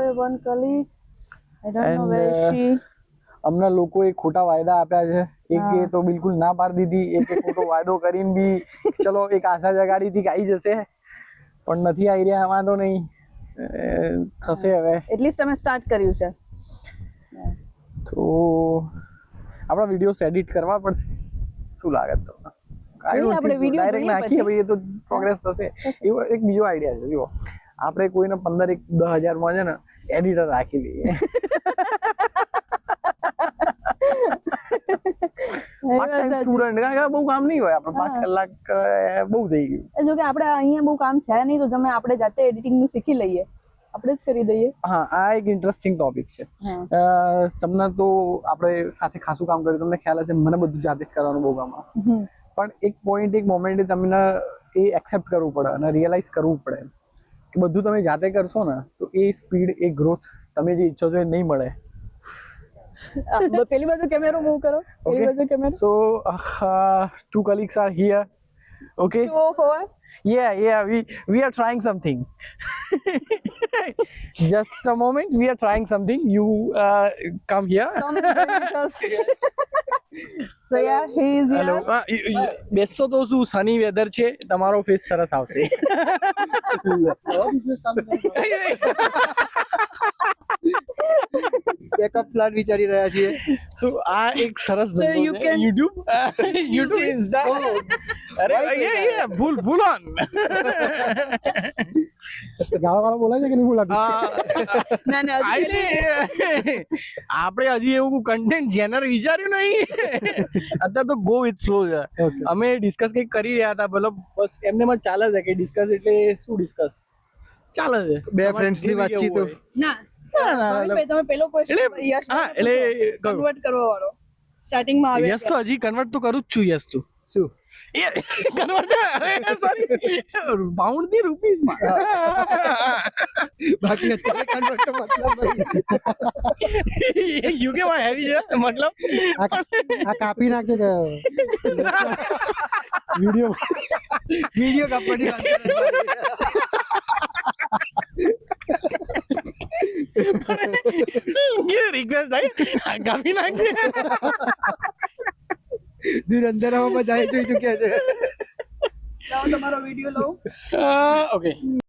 away one colleague. I don't know where is she. અમને લોકોએ ખોટા વાયદા આપ્યા છે. એકે તો બિલકુલ ના પાડી દીધી, એકે ખોટો વાયદો કરીને બી ચલો એક આશા જગાડી હતી કે આવી જશે, પણ નથી આવી રહ્યા. વાંધો નહીં, થશે હવે. એટલીસ્ટ અમે સ્ટાર્ટ કર્યું છે. તો આપણા વિડીયોસ એડિટ કરવા પડશે, શું લાગે તમને? આપણે વિડીયો ડાયરેક્ટ નાખીએ ભાઈ, એ તો પ્રોગ્રેસ થશે. એવો એક બીજો આઈડિયા છે, જો આપણે કોઈને 15-10 હજારમાં છે ને એડિટર રાખી લઈએ. સ્ટુડન્ટ બહુ કામ નહીં હોય, આપણે 5 કલાક બહુ થઈ ગયું. જો કે આપણે અહીંયા બહુ કામ છે નહીં, તો તમે આપણે જાતે એડિટિંગ નું શીખી લઈએ, આપણે જ કરી દઈએ. હા, આ એક ઇન્ટરેસ્ટિંગ ટોપિક છે. તમને તો આપણે સાથે ખાસું કામ કર્યું, તમને ખ્યાલ હશે મને બધું જાતે જ કરવાનું બહુ ગમે, પણ એક પોઈન્ટ એક મોમેન્ટે તમને એ એક્સેપ્ટ કરવું પડે અને રિયલાઇઝ કરવું પડે કે બધું તમે જાતે કરશો ને તો એ સ્પીડ, એ ગ્રોથ તમે જે ઈચ્છો છો એ નહીં મળે. પેલી બાજુ કેમેરો મૂવ કરો, પેલી બાજુ કેમેરો. So 2 colleagues are here. Okay. 2 over. Yeah, we are trying something. Just a moment, we are trying something. You come here. So yeah, he is here. Hello. બેસો તો શું, સની વેધર છે, તમારો ફેસ સરસ આવશે. બેકઅપ પ્લાન વિચારી રહ્યા છીએ. સો આ એક સરસ you can YouTube is done. અરે yeah, ભૂલ on. ગાળાવાળા બોલાય છે કે નહીં બોલાતું? ના આપણે હજી એવું કન્ટેન્ટ જેનર વિચાર્યું નહીં. અત્યારે તો ગો વિથ ફ્લો છે. અમે ડિસ્કસ કંઈક કરી રહ્યા હતા, મતલબ બસ એમને માં ચાલે છે કે ડિસ્કસ એટલે શું ડિસ્કસ ચાલે છે, બે ફ્રેન્ડ્સ ની વાતચીત. ના તમે પેલો ક્વેશ્ચન યસ એટલે કન્વર્ટ કરવા વાળો સ્ટાર્ટિંગ માં આવે. યસ તો હજી કન્વર્ટ તો કરું જ છું. યસ તું શું કન્વર્ટ સોરી પાઉન્ડ થી રૂપીસ માં, બાકી અત્યારે કન્વર્ટ મતલબ યુકે માં હેવી છે, મતલબ આ કાપી નાખજે કે વિડિયો કાપવાની વાત કરે. રિક્વેસ્ટ થાય કાપી નાખજે. ધુરંધરમાં જાય જોઈ ચૂક્યા છે. લાવો તમારો વિડિયો લો. ઓકે.